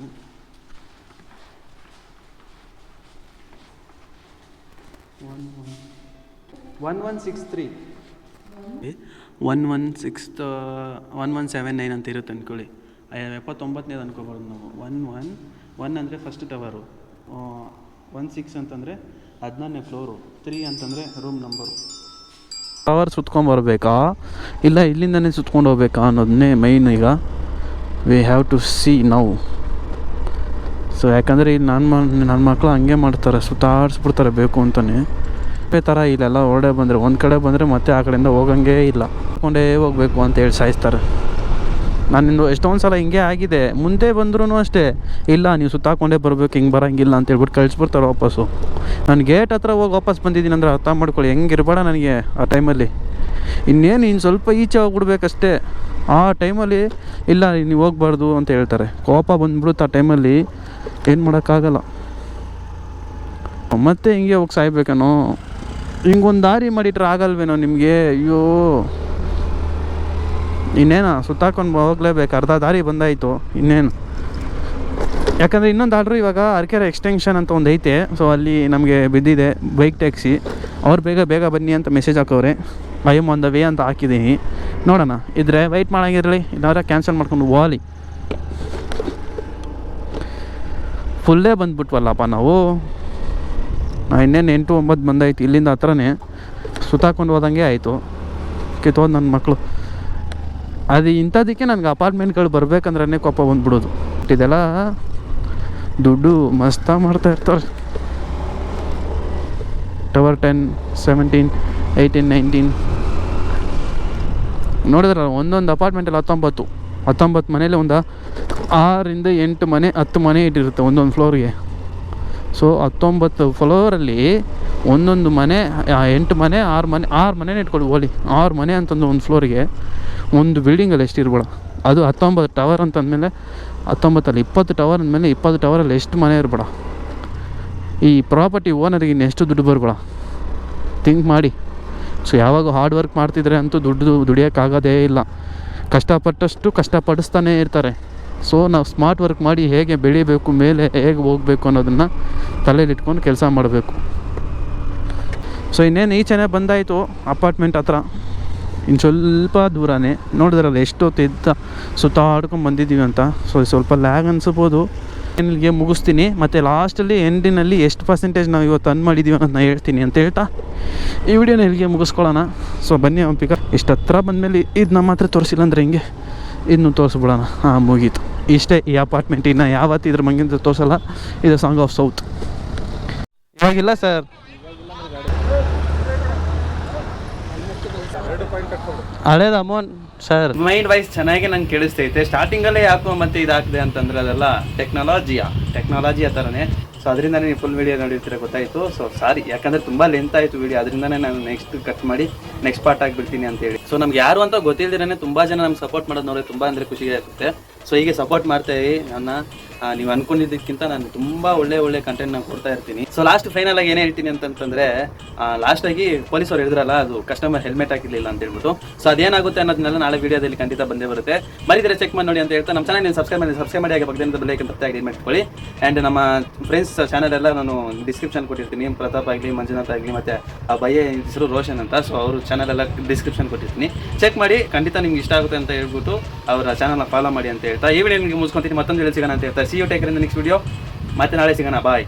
1163 1179 ಅಂತ ಇರುತ್ತೆ ಅಂದ್ಕೊಳ್ಳಿ. 79ನೇದು ಅನ್ಕೋಬಾರ್ದು ನಾವು. 1 ಅಂದರೆ ಫಸ್ಟ್ ಟವರು, 16 ಅಂತಂದರೆ 14ನೇ ಫ್ಲೋರು, 3 ಅಂತಂದರೆ ರೂಮ್ ನಂಬರು. ಟವರ್ ಸುತ್ಕೊಂಬರ್ಬೇಕಾ ಇಲ್ಲ ಇಲ್ಲಿಂದನೇ ಸುತ್ಕೊಂಡು ಹೋಗ್ಬೇಕಾ ಅನ್ನೋದನ್ನೇ ಮೈನ್. ಈಗ we have to see now. So ಯಾಕಂದರೆ ಇಲ್ಲಿ ನನ್ನ ಮಕ್ಕಳು ಹಂಗೆ ಮಾಡ್ತಾರೆ, ಸುತ್ತಾಡಿಸ್ಬಿಡ್ತಾರೆ ಬೇಕು ಅಂತಲೇ. ಥರ ಇಲ್ಲೆಲ್ಲ ಹೊರಡೆ ಬಂದರೆ ಒಂದು ಕಡೆ ಬಂದರೆ ಮತ್ತೆ ಆ ಕಡೆಯಿಂದ ಹೋಗಂಗೇ ಇಲ್ಲ, ಹಾಕ್ಕೊಂಡೇ ಹೋಗಬೇಕು ಅಂತ ಹೇಳಿ ಸಾಯಿಸ್ತಾರೆ. ನಾನಿಂದು ಎಷ್ಟೊಂದು ಸಲ ಹಿಂಗೆ ಆಗಿದೆ. ಮುಂದೆ ಬಂದ್ರೂ ಅಷ್ಟೇ, ಇಲ್ಲ ನೀವು ಸುತ್ತಾಕೊಂಡೇ ಬರಬೇಕು, ಹಿಂಗೆ ಬರೋಂಗಿಲ್ಲ ಅಂತ ಹೇಳ್ಬಿಟ್ಟು ಕಳಿಸ್ಬಿಡ್ತಾರೆ ವಾಪಸ್ಸು. ನಾನು ಗೇಟ್ ಹತ್ರ ಹೋಗಿ ವಾಪಸ್ ಬಂದಿದ್ದೀನಿ ಅಂದರೆ ಅರ್ಥ ಮಾಡ್ಕೊಳ್ಳಿ, ಹೆಂಗಿರ್ಬೇಡ ನನಗೆ ಆ ಟೈಮಲ್ಲಿ. ಇನ್ನು ಸ್ವಲ್ಪ ಈಚೆ ಹೋಗ್ಬಿಡ್ಬೇಕಷ್ಟೇ. ಆ ಟೈಮಲ್ಲಿ ಇಲ್ಲ ನೀವು ಹೋಗ್ಬಾರ್ದು ಅಂತ ಹೇಳ್ತಾರೆ. ಕೋಪ ಬಂದ್ಬಿಡುತ್ತೆ ಆ ಟೈಮಲ್ಲಿ, ಏನು ಮಾಡೋಕ್ಕಾಗಲ್ಲ. ಮತ್ತೆ ಹಿಂಗೆ ಹೋಗಿ ಸಾಯ್ಬೇಕೇನೋ, ಹಿಂಗೊಂದು ದಾರಿ ಮಾಡಿಟ್ರೆ ಆಗಲ್ವೇನೋ ನಿಮಗೆ? ಅಯ್ಯೋ, ಇನ್ನೇನು ಸುತ್ತಾಕೊಂಡು ಹೋಗ್ಲೇಬೇಕು. ಅರ್ಧ ದಾರಿ ಬಂದಾಯಿತು, ಇನ್ನೇನು. ಯಾಕಂದರೆ ಇನ್ನೊಂದು ಆರ್ಡ್ರು ಇವಾಗ ಅರಕೆರೆ ಎಕ್ಸ್ಟೆನ್ಷನ್ ಅಂತ ಒಂದು ಐತೆ. ಸೊ ಅಲ್ಲಿ ನಮಗೆ ಬಿದ್ದಿದೆ ಬೈಕ್ ಟ್ಯಾಕ್ಸಿ. ಅವ್ರು ಬೇಗ ಬನ್ನಿ ಅಂತ ಮೆಸೇಜ್ ಹಾಕವ್ರೆ. I am on the way ಅಂತ ಹಾಕಿದ್ದೀನಿ. ನೋಡೋಣ, ಇದ್ರೆ ವೆಯ್ಟ್ ಮಾಡೋಂಗಿರಲಿ, ಇಲ್ಲಾಂದ್ರೆ ಕ್ಯಾನ್ಸಲ್ ಮಾಡ್ಕೊಂಡು ಹೋಗಲಿ. ಫುಲ್ಲೇ ಬಂದ್ಬಿಟ್ವಲ್ಲಪ್ಪ ನಾವು. ಇನ್ನೇನು 8-9 ಬಂದಾಯ್ತು. ಇಲ್ಲಿಂದ ಹತ್ರನೇ ಸುತ್ತಾಕೊಂಡು ಹೋದಂಗೆ ಆಯಿತು. ಕಿತ್ತೋದು ನನ್ನ ಮಕ್ಕಳು. ಅದು ಇಂಥದಕ್ಕೆ ನನಗೆ ಅಪಾರ್ಟ್ಮೆಂಟ್ಗಳು ಬರಬೇಕಂದ್ರೆ ಕೋಪ ಬಂದ್ಬಿಡೋದು. ಇದೆಲ್ಲ ದುಡ್ಡು ಮಸ್ತ ಮಾಡ್ತಾ ಇರ್ತಾರೆ. ಟವರ್ 10, 17, 18, 19 ನೋಡಿದ್ರಲ್ಲ, ಒಂದೊಂದು ಅಪಾರ್ಟ್ಮೆಂಟಲ್ಲಿ 19 ಮನೇಲಿ ಒಂದು 6 ಇಂದ 8 ಮನೆ 10 ಮನೆ ಇಟ್ಟಿರುತ್ತೆ ಒಂದೊಂದು ಫ್ಲೋರಿಗೆ. ಸೊ 19 ಫ್ಲೋರಲ್ಲಿ ಒಂದೊಂದು ಮನೆ 8 ಮನೆ 6 ಮನೆನೇ ಇಟ್ಕೊಳ್ಳಿ ಹೋಲಿ. 6 ಮನೆ ಅಂತಂದು ಒಂದು ಫ್ಲೋರಿಗೆ ಒಂದು ಬಿಲ್ಡಿಂಗಲ್ಲಿ ಎಷ್ಟು ಇರ್ಬೇಡ. ಅದು 19 ಟವರ್ ಅಂತಂದಮೇಲೆ 19ಅಲ್ಲಿ 20 ಟವರ್ ಅಂದಮೇಲೆ 20 ಟವರಲ್ಲಿ ಎಷ್ಟು ಮನೆ ಇರ್ಬೇಡ. ಈ ಪ್ರಾಪರ್ಟಿ ಓನರಿಗೆ ಇನ್ನೆಷ್ಟು ದುಡ್ಡು ಬರ್ಬೇಡ, ಥಿಂಕ್ ಮಾಡಿ. ಸೊ ಯಾವಾಗ ಹಾರ್ಡ್ ವರ್ಕ್ ಮಾಡ್ತಿದ್ರೆ ಅಂತೂ ದುಡಿಯೋಕ್ಕಾಗೋದೇ ಇಲ್ಲ. ಕಷ್ಟಪಟ್ಟಷ್ಟು ಕಷ್ಟಪಡಿಸ್ತಾನೇ ಇರ್ತಾರೆ. ಸೊ ನಾವು ಸ್ಮಾರ್ಟ್ ವರ್ಕ್ ಮಾಡಿ ಹೇಗೆ ಬೆಳಿಬೇಕು, ಮೇಲೆ ಹೇಗೆ ಹೋಗಬೇಕು ಅನ್ನೋದನ್ನು ತಲೆಯಲ್ಲಿಟ್ಕೊಂಡು ಕೆಲಸ ಮಾಡಬೇಕು. ಸೊ ಇನ್ನೇನು ಈಚೆನೇ ಬಂದಾಯಿತು ಅಪಾರ್ಟ್ಮೆಂಟ್ ಹತ್ರ. ಇನ್ನು ಸ್ವಲ್ಪ ದೂರನೇ. ನೋಡಿದ್ರಲ್ಲ ಎಷ್ಟೊತ್ತಿದ್ದ ಸುತ್ತಾಡ್ಕೊಂಡು ಬಂದಿದ್ದೀವಿ ಅಂತ. ಸೊ ಸ್ವಲ್ಪ ಲ್ಯಾಗ್ ಅನಿಸ್ಬೋದು. ಇಲ್ಲಿಗೆ ಮುಗಿಸ್ತೀನಿ. ಮತ್ತು ಲಾಸ್ಟಲ್ಲಿ ಎಂಡಿನಲ್ಲಿ ಎಷ್ಟು ಪರ್ಸೆಂಟೇಜ್ ನಾವು ಇವತ್ತು ಅನ್ ಮಾಡಿದ್ದೀವಿ ಅಂತ ನಾನು ಹೇಳ್ತೀನಿ ಅಂತ ಹೇಳ್ತಾ ಈ ವಿಡಿಯೋನ ಇಲ್ಲಿಗೆ ಮುಗಿಸ್ಕೊಳ್ಳೋಣ. ಸೊ ಬನ್ನಿ ಪಿಕರ್. ಇಷ್ಟು ಹತ್ರ ಬಂದಮೇಲೆ ಇದು ನಮ್ಮ ಹತ್ರ ತೋರಿಸಿಲ್ಲ ಅಂದರೆ ಹಿಂಗೆ ಇದನ್ನು ತೋರಿಸ್ಬಿಡೋಣ. ಮುಗೀತು. ಇಷ್ಟೇ ಈ ಅಪಾರ್ಟ್ಮೆಂಟ್. ಇನ್ನು ಯಾವತ್ತು ಇದ್ರ ಮಂಗಿಂದ ತೋರಿಸಲ್ಲ. ಇದು ಸಾಂಗ್ ಆಫ್ ಸೌತ್. ಇವಾಗಿಲ್ಲ ಸರ್, ಹಳೇದು ಅಮೌಂಟ್ ಸರ್. ಮೈಂಡ್ ವೈಸ್ ಚೆನ್ನಾಗಿ ನಂಗೆ ಕೇಳಿಸ್ತೈತೆ. ಸ್ಟಾರ್ಟಿಂಗಲ್ಲೇ ಯಾಕೋ ಮತ್ತೆ ಇದಾಗಿದೆ ಅಂತಂದರೆ ಅದೆಲ್ಲ ಟೆಕ್ನಾಲಜಿ ಆ ಥರನೇ. ಸೊ ಅದರಿಂದ ನೀವು ಫುಲ್ ವೀಡಿಯೋ ನೋಡಿರ್ತೀರ, ಗೊತ್ತಾಯಿತು. ಸೊ ಸಾರಿ, ಯಾಕಂದರೆ ತುಂಬ ಲೆಂತ್ ಆಯಿತು ವೀಡಿಯೋ, ಅದರಿಂದನೇ ನಾನು ನೆಕ್ಸ್ಟ್ ಕಟ್ ಮಾಡಿ ನೆಕ್ಸ್ಟ್ ಪಾರ್ಟ್ ಆಗಿಬಿಡ್ತೀನಿ ಅಂತೇಳಿ. ಸೊ ನಮ್ಗೆ ಯಾರು ಅಂತ ಗೊತ್ತಿಲ್ದಿರೇ ತುಂಬ ಜನ ನಮ್ಗೆ ಸಪೋರ್ಟ್ ಮಾಡೋದು ನೋಡಿ ತುಂಬ ಅಂದರೆ ಖುಷಿ ಆಗುತ್ತೆ. ಸೊ ಹೀಗೆ ಸಪೋರ್ಟ್ ಮಾಡ್ತಾಯಿರಿ ನನ್ನ. ನೀವು ಅನ್ಕೊಂಡಿದ್ದಕ್ಕಿಂತ ನಾನು ತುಂಬ ಒಳ್ಳೆ ಕಂಟೆಂಟ್ ನಾನು ಕೊಡ್ತಾ ಇರ್ತೀನಿ. ಸೊ ಲಾಸ್ಟ್ ಫೈನಲ್ ಆಗಿ ಏನೇ ಹೇಳ್ತೀನಿ ಅಂತಂತಂದರೆ, ಲಾಸ್ಟಾಗಿ ಪೊಲೀಸವ್ರು ಹೇಳಿದ್ರಲ್ಲ, ಅದು ಕಸ್ಟಮರ್ ಹೆಲ್ಮೆಟ್ ಹಾಕಿರಲಿಲ್ಲ ಅಂತ ಹೇಳ್ಬಿಟ್ಟು. ಸೊ ಅದೇನಾಗುತ್ತೆ ಅನ್ನೋದನ್ನೆಲ್ಲ ನಾಳೆ ವೀಡಿಯೋದಲ್ಲಿ ಖಂಡಿತ ಬಂದೇ ಬರುತ್ತೆ. ಬರೀದ್ರೆ ಚೆಕ್ ಮಾಡಿ ನೋಡಿ ಅಂತ ಹೇಳ್ತಾ, ನಮ್ಮ ಚಾನಲ್ ನೀವು ಸಬ್ಸ್ಕ್ರೈಬ್ ಮಾಡಿ ಹಾಗೆ ಪಕ್ಕದಿಂದ ಬೆಲ್ ಐಕಾನ್ ತಪ್ಪದೆ ಆಗಿ ಮಾಡ್ಕೊಳ್ಳಿ. ಆ್ಯಂಡ್ ನಮ್ಮ ಫ್ರೆಂಡ್ಸ್ ಚಾನಲ್ ಎಲ್ಲ ನಾನು ಡಿಸ್ಕ್ರಿಪ್ಷನ್ ಕೊಟ್ಟಿರ್ತೀನಿ. ಪ್ರತಾಪ್ ಆಗಲಿ, ಮಂಜುನಾಥ್ ಆಗಲಿ, ಮತ್ತು ಆ ಬಯ್ಯ ಹೆಸರು ರೋಷನ್ ಅಂತ. ಸೊ ಅವ್ರ ಚಾನಲ್ ಎಲ್ಲ ಡಿಸ್ಕ್ರಿಪ್ಷನ್ ಕೊಟ್ಟಿರ್ತೀನಿ, ಚೆಕ್ ಮಾಡಿ. ಖಂಡಿತ ನಿಮ್ಗೆ ಇಷ್ಟ ಆಗುತ್ತೆ ಅಂತ ಹೇಳ್ಬಿಟ್ಟು ಅವರ ಚಾನಲ್ನ ಫಾಲೋ ಮಾಡಿ ಅಂತ ಹೇಳ್ತಾ ಈ ವಿಡಿಯೋ ನಿಮಗೆ ಮುಗಿಸ್ಕೊಂತೀನಿ. ಮತ್ತೊಂದು ಹೇಳಿ ಸಿಗೋಣ ಅಂತ ಹೇಳ್ತಾ, see you take in the next video. ಮತ್ತೆ ನಾಳೆ ಸಿಗೋಣ, ಬಾಯ್.